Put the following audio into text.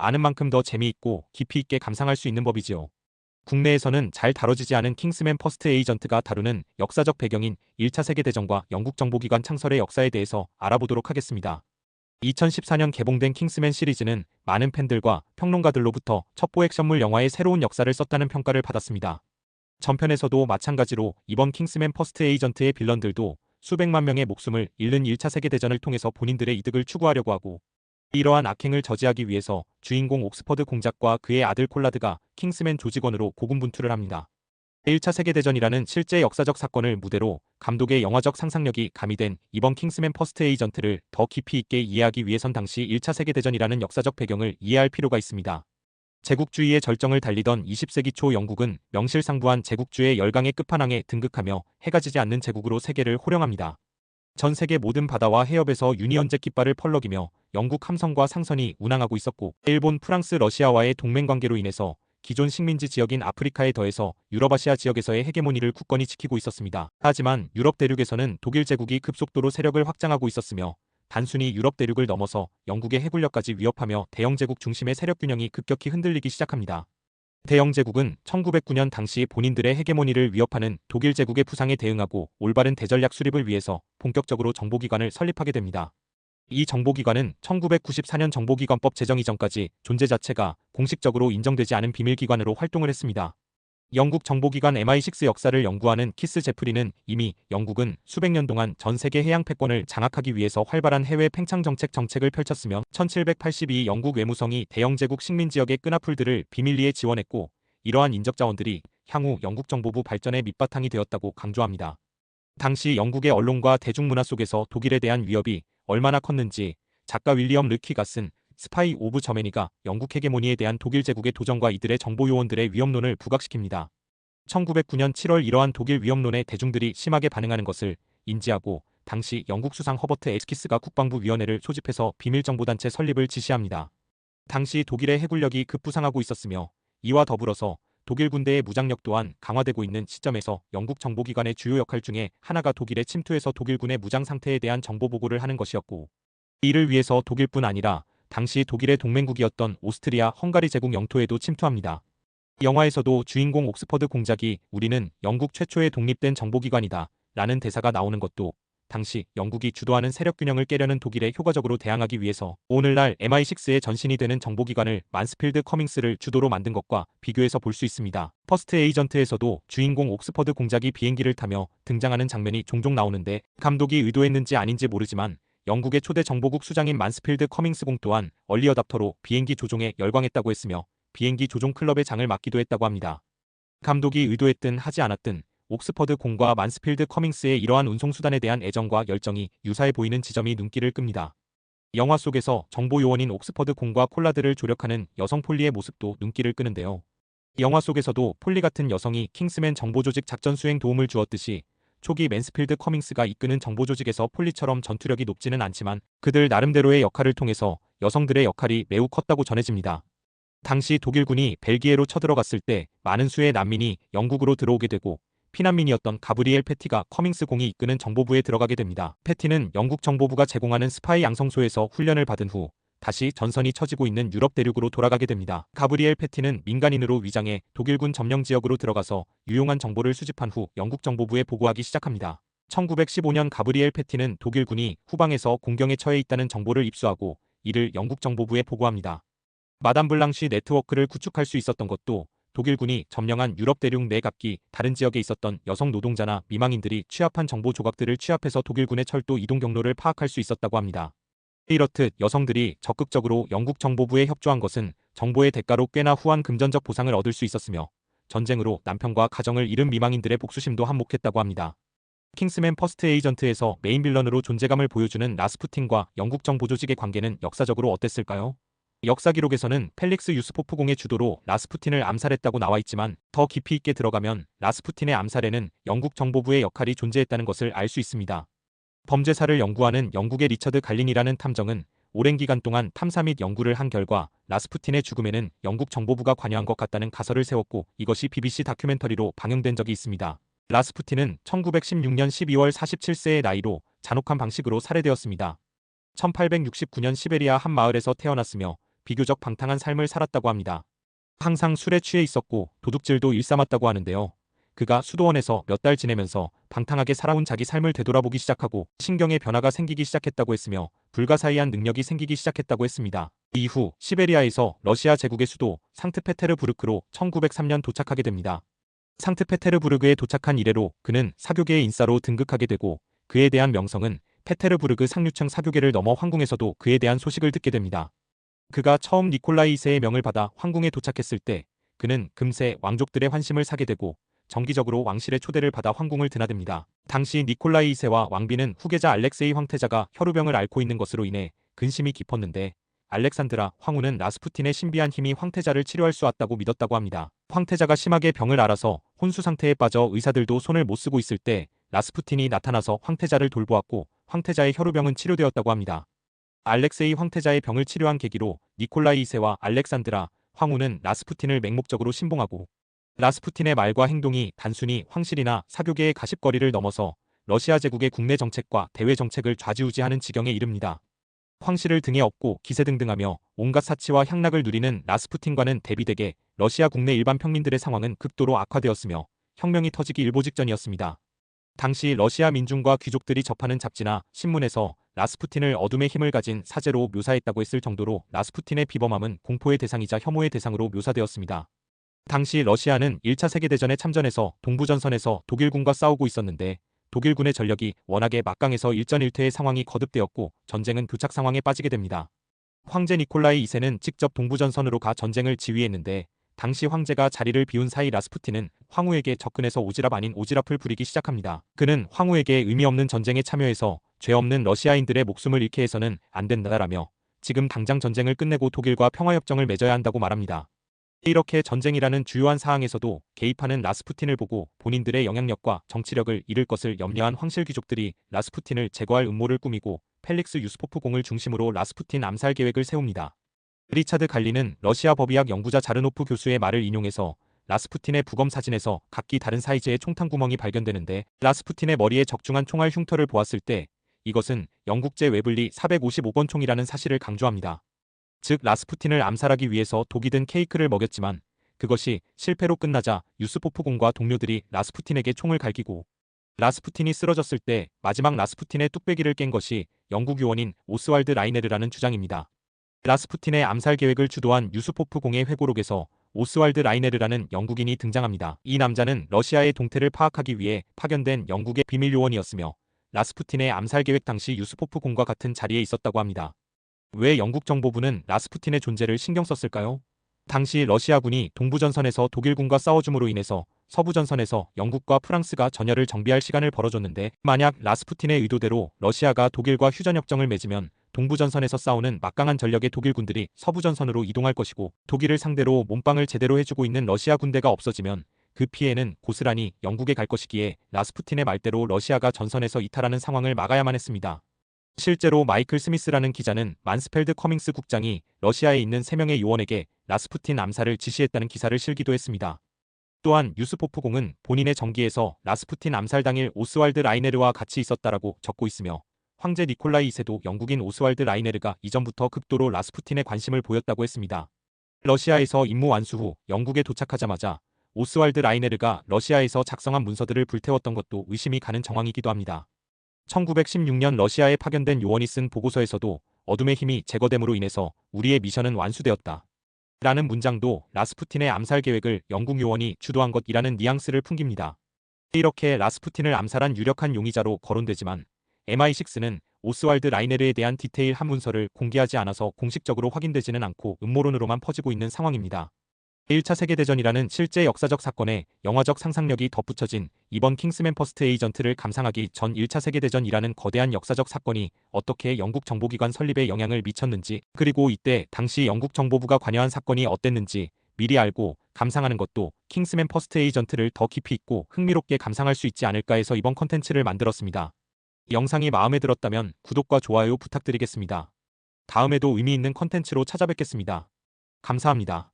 아는 만큼 더 재미있고 깊이 있게 감상할 수 있는 법이지요. 국내에서는 잘 다뤄지지 않은 킹스맨 퍼스트 에이전트가 다루는 역사적 배경인 1차 세계대전과 영국 정보기관 창설의 역사에 대해서 알아보도록 하겠습니다. 2014년 개봉된 킹스맨 시리즈는 많은 팬들과 평론가들로부터 첩보 액션물 영화의 새로운 역사를 썼다는 평가를 받았습니다. 전편에서도 마찬가지로 이번 킹스맨 퍼스트 에이전트의 빌런들도 수백만 명의 목숨을 잃는 1차 세계대전을 통해서 본인들의 이득을 추구하려고 하고, 이러한 악행을 저지하기 위해서 주인공 옥스퍼드 공작과 그의 아들 콜라드가 킹스맨 조직원으로 고군분투를 합니다. 1차 세계대전이라는 실제 역사적 사건을 무대로 감독의 영화적 상상력이 가미된 이번 킹스맨 퍼스트 에이전트를 더 깊이 있게 이해하기 위해선 당시 1차 세계대전이라는 역사적 배경을 이해할 필요가 있습니다. 제국주의의 절정을 달리던 20세기 초 영국은 명실상부한 제국주의 열강의 끝판왕에 등극하며 해가 지지 않는 제국으로 세계를 호령합니다. 전 세계 모든 바다와 해협에서 유니언잭 깃발을 펄럭이며 영국 함선과 상선이 운항하고 있었고, 일본, 프랑스, 러시아와의 동맹관계로 인해서 기존 식민지 지역인 아프리카에 더해서 유럽아시아 지역에서의 헤게모니를 굳건히 지키고 있었습니다. 하지만 유럽 대륙에서는 독일 제국이 급속도로 세력을 확장하고 있었으며, 단순히 유럽 대륙을 넘어서 영국의 해군력까지 위협하며 대영 제국 중심의 세력 균형이 급격히 흔들리기 시작합니다. 대영 제국은 1909년 당시 본인들의 헤게모니를 위협하는 독일 제국의 부상에 대응하고 올바른 대전략 수립을 위해서 본격적으로 정보기관을 설립하게 됩니다. 이 정보기관은 1994년 정보기관법 제정 이전까지 존재 자체가 공식적으로 인정되지 않은 비밀기관으로 활동을 했습니다. 영국 정보기관 MI6 역사를 연구하는 키스 제프리는 이미 영국은 수백 년 동안 전 세계 해양 패권을 장악하기 위해서 활발한 해외 팽창 정책을 펼쳤으며, 1782 영국 외무성이 대영 제국 식민지역의 끈앞풀들을 비밀리에 지원했고, 이러한 인적 자원들이 향후 영국 정보부 발전의 밑바탕이 되었다고 강조합니다. 당시 영국의 언론과 대중문화 속에서 독일에 대한 위협이 얼마나 컸는지 작가 윌리엄 르퀴가 쓴 스파이 오브 저메니가 영국 헤게모니에 대한 독일 제국의 도전과 이들의 정보 요원들의 위험론을 부각시킵니다. 1909년 7월 이러한 독일 위협론에 대중들이 심하게 반응하는 것을 인지하고 당시 영국 수상 허버트 에스키스가 국방부위원회를 소집해서 비밀정보단체 설립을 지시합니다. 당시 독일의 해군력이 급부상하고 있었으며, 이와 더불어서 독일 군대의 무장력 또한 강화되고 있는 시점에서 영국 정보기관의 주요 역할 중에 하나가 독일의 침투에서 독일군의 무장 상태에 대한 정보 보고를 하는 것이었고, 이를 위해서 독일뿐 아니라 당시 독일의 동맹국이었던 오스트리아, 헝가리 제국 영토에도 침투합니다. 영화에서도 주인공 옥스퍼드 공작이 "우리는 영국 최초의 독립된 정보기관이다" 라는 대사가 나오는 것도 당시 영국이 주도하는 세력 균형을 깨려는 독일에 효과적으로 대항하기 위해서 오늘날 MI6의 전신이 되는 정보기관을 만스필드 커밍스를 주도로 만든 것과 비교해서 볼 수 있습니다. 퍼스트 에이전트에서도 주인공 옥스퍼드 공작이 비행기를 타며 등장하는 장면이 종종 나오는데, 감독이 의도했는지 아닌지 모르지만 영국의 초대 정보국 수장인 만스필드 커밍스 공 또한 얼리 어답터로 비행기 조종에 열광했다고 했으며, 비행기 조종 클럽의 장을 맡기도 했다고 합니다. 감독이 의도했든 하지 않았든 옥스퍼드 공과 만스필드 커밍스의 이러한 운송수단에 대한 애정과 열정이 유사해 보이는 지점이 눈길을 끕니다. 영화 속에서 정보 요원인 옥스퍼드 공과 콜라드를 조력하는 여성 폴리의 모습도 눈길을 끄는데요. 영화 속에서도 폴리 같은 여성이 킹스맨 정보조직 작전 수행 도움을 주었듯이, 초기 맨스필드 커밍스가 이끄는 정보조직에서 폴리처럼 전투력이 높지는 않지만 그들 나름대로의 역할을 통해서 여성들의 역할이 매우 컸다고 전해집니다. 당시 독일군이 벨기에로 쳐들어갔을 때 많은 수의 난민이 영국으로 들어오게 되고, 피난민이었던 가브리엘 패티가 커밍스 공이 이끄는 정보부에 들어가게 됩니다. 패티는 영국 정보부가 제공하는 스파이 양성소에서 훈련을 받은 후 다시 전선이 쳐지고 있는 유럽 대륙으로 돌아가게 됩니다. 가브리엘 패티는 민간인으로 위장해 독일군 점령 지역으로 들어가서 유용한 정보를 수집한 후 영국 정보부에 보고하기 시작합니다. 1915년 가브리엘 패티는 독일군이 후방에서 공경에 처해 있다는 정보를 입수하고 이를 영국 정보부에 보고합니다. 마담 블랑쉬 네트워크를 구축할 수 있었던 것도 독일군이 점령한 유럽 대륙 내 각기 다른 지역에 있었던 여성 노동자나 미망인들이 취합한 정보 조각들을 취합해서 독일군의 철도 이동 경로를 파악할 수 있었다고 합니다. 이렇듯 여성들이 적극적으로 영국 정보부에 협조한 것은 정보의 대가로 꽤나 후한 금전적 보상을 얻을 수 있었으며, 전쟁으로 남편과 가정을 잃은 미망인들의 복수심도 한몫했다고 합니다. 킹스맨 퍼스트 에이전트에서 메인 빌런으로 존재감을 보여주는 라스푸틴과 영국 정보조직의 관계는 역사적으로 어땠을까요? 역사 기록에서는 펠릭스 유스포프 공의 주도로 라스푸틴을 암살했다고 나와 있지만, 더 깊이 있게 들어가면 라스푸틴의 암살에는 영국 정보부의 역할이 존재했다는 것을 알 수 있습니다. 범죄사를 연구하는 영국의 리처드 갈린이라는 탐정은 오랜 기간 동안 탐사 및 연구를 한 결과 라스푸틴의 죽음에는 영국 정보부가 관여한 것 같다는 가설을 세웠고, 이것이 BBC 다큐멘터리로 방영된 적이 있습니다. 라스푸틴은 1916년 12월 47세의 나이로 잔혹한 방식으로 살해되었습니다. 1869년 시베리아 한 마을에서 태어났으며 비교적 방탕한 삶을 살았다고 합니다. 항상 술에 취해 있었고 도둑질도 일삼았다고 하는데요. 그가 수도원에서 몇 달 지내면서 방탕하게 살아온 자기 삶을 되돌아보기 시작하고 신경의 변화가 생기기 시작했다고 했으며 불가사의한 능력이 생기기 시작했다고 했습니다. 이후 시베리아에서 러시아 제국의 수도 상트페테르부르크로 1903년 도착하게 됩니다. 상트페테르부르크에 도착한 이래로 그는 사교계의 인싸로 등극하게 되고 그에 대한 명성은 페테르부르크 상류층 사교계를 넘어 황궁에서도 그에 대한 소식을 듣게 됩니다. 그가 처음 니콜라이 2세의 명을 받아 황궁에 도착했을 때 그는 금세 왕족들의 환심을 사게 되고 정기적으로 왕실의 초대를 받아 황궁을 드나듭니다. 당시 니콜라이 2세와 왕비는 후계자 알렉세이 황태자가 혈우병을 앓고 있는 것으로 인해 근심이 깊었는데 알렉산드라 황후는 라스푸틴의 신비한 힘이 황태자를 치료할 수 있다고 믿었다고 합니다. 황태자가 심하게 병을 앓아서 혼수 상태에 빠져 의사들도 손을 못 쓰고 있을 때 라스푸틴이 나타나서 황태자를 돌보았고 황태자의 혈우병은 치료되었다고 합니다. 알렉세이 황태자의 병을 치료한 계기로 니콜라이 2세와 알렉산드라 황후는 라스푸틴을 맹목적으로 신봉하고 라스푸틴의 말과 행동이 단순히 황실이나 사교계의 가십거리를 넘어서 러시아 제국의 국내 정책과 대외 정책을 좌지우지하는 지경에 이릅니다. 황실을 등에 업고 기세등등하며 온갖 사치와 향락을 누리는 라스푸틴과는 대비되게 러시아 국내 일반 평민들의 상황은 극도로 악화되었으며 혁명이 터지기 일보 직전이었습니다. 당시 러시아 민중과 귀족들이 접하는 잡지나 신문에서 라스푸틴을 어둠의 힘을 가진 사제로 묘사했다고 했을 정도로 라스푸틴의 비범함은 공포의 대상이자 혐오의 대상으로 묘사되었습니다. 당시 러시아는 1차 세계대전에 참전해서 동부전선에서 독일군과 싸우고 있었는데 독일군의 전력이 워낙에 막강해서 일전일퇴의 상황이 거듭되었고 전쟁은 교착 상황에 빠지게 됩니다. 황제 니콜라이 2세는 직접 동부전선으로 가 전쟁을 지휘했는데 당시 황제가 자리를 비운 사이 라스푸틴은 황후에게 접근해서 오지랖 아닌 오지랖을 부리기 시작합니다. 그는 황후에게 의미 없는 전쟁에 참여해서 죄 없는 러시아인들의 목숨을 잃게 해서는 안 된다라며 지금 당장 전쟁을 끝내고 독일과 평화협정을 맺어야 한다고 말합니다. 이렇게 전쟁이라는 주요한 사항에서도 개입하는 라스푸틴을 보고 본인들의 영향력과 정치력을 잃을 것을 염려한 황실 귀족들이 라스푸틴을 제거할 음모를 꾸미고 펠릭스 유스포프 공을 중심으로 라스푸틴 암살 계획을 세웁니다. 리차드 갈리는 러시아 법의학 연구자 자르노프 교수의 말을 인용해서 라스푸틴의 부검 사진에서 각기 다른 사이즈의 총탄 구멍이 발견되는데 라스푸틴의 머리에 적중한 총알 흉터를 보았을 때 이것은 영국제 웨블리 455번 총이라는 사실을 강조합니다. 즉 라스푸틴을 암살하기 위해서 독이 든 케이크를 먹였지만 그것이 실패로 끝나자 유스포프공과 동료들이 라스푸틴에게 총을 갈기고 라스푸틴이 쓰러졌을 때 마지막 라스푸틴의 뚝배기를 깬 것이 영국 요원인 오스왈드 라이네르라는 주장입니다. 라스푸틴의 암살 계획을 주도한 유스포프공의 회고록에서 오스왈드 라이네르라는 영국인이 등장합니다. 이 남자는 러시아의 동태를 파악하기 위해 파견된 영국의 비밀 요원이었으며 라스푸틴의 암살 계획 당시 유스포프공과 같은 자리에 있었다고 합니다. 왜 영국 정보부는 라스푸틴의 존재를 신경 썼을까요? 당시 러시아군이 동부전선에서 독일군과 싸워줌으로 인해서 서부전선에서 영국과 프랑스가 전열을 정비할 시간을 벌어줬는데 만약 라스푸틴의 의도대로 러시아가 독일과 휴전협정을 맺으면 동부전선에서 싸우는 막강한 전력의 독일군들이 서부전선으로 이동할 것이고 독일을 상대로 몸빵을 제대로 해주고 있는 러시아 군대가 없어지면 그 피해는 고스란히 영국에 갈 것이기에 라스푸틴의 말대로 러시아가 전선에서 이탈하는 상황을 막아야만 했습니다. 실제로 마이클 스미스라는 기자는 만스펠드 커밍스 국장이 러시아에 있는 3명의 요원에게 라스푸틴 암살을 지시했다는 기사를 실기도 했습니다. 또한 유스포프공은 본인의 정기에서 라스푸틴 암살 당일 오스왈드 라이네르와 같이 있었다라고 적고 있으며 황제 니콜라이 2세도 영국인 오스왈드 라이네르가 이전부터 극도로 라스푸틴에 관심을 보였다고 했습니다. 러시아에서 임무 완수 후 영국에 도착하자마자 오스왈드 라이네르가 러시아에서 작성한 문서들을 불태웠던 것도 의심이 가는 정황이기도 합니다. 1916년 러시아에 파견된 요원이 쓴 보고서에서도 어둠의 힘이 제거됨으로 인해서 우리의 미션은 완수되었다. 라는 문장도 라스푸틴의 암살 계획을 영국 요원이 주도한 것이라는 뉘앙스를 풍깁니다. 이렇게 라스푸틴을 암살한 유력한 용의자로 거론되지만 MI6는 오스왈드 라이네르에 대한 디테일한 문서를 공개하지 않아서 공식적으로 확인되지는 않고 음모론으로만 퍼지고 있는 상황입니다. 1차 세계대전이라는 실제 역사적 사건에 영화적 상상력이 덧붙여진 이번 킹스맨 퍼스트 에이전트를 감상하기 전 1차 세계대전이라는 거대한 역사적 사건이 어떻게 영국 정보기관 설립에 영향을 미쳤는지 그리고 이때 당시 영국 정보부가 관여한 사건이 어땠는지 미리 알고 감상하는 것도 킹스맨 퍼스트 에이전트를 더 깊이 있고 흥미롭게 감상할 수 있지 않을까 해서 이번 컨텐츠를 만들었습니다. 영상이 마음에 들었다면 구독과 좋아요 부탁드리겠습니다. 다음에도 의미 있는 컨텐츠로 찾아뵙겠습니다. 감사합니다.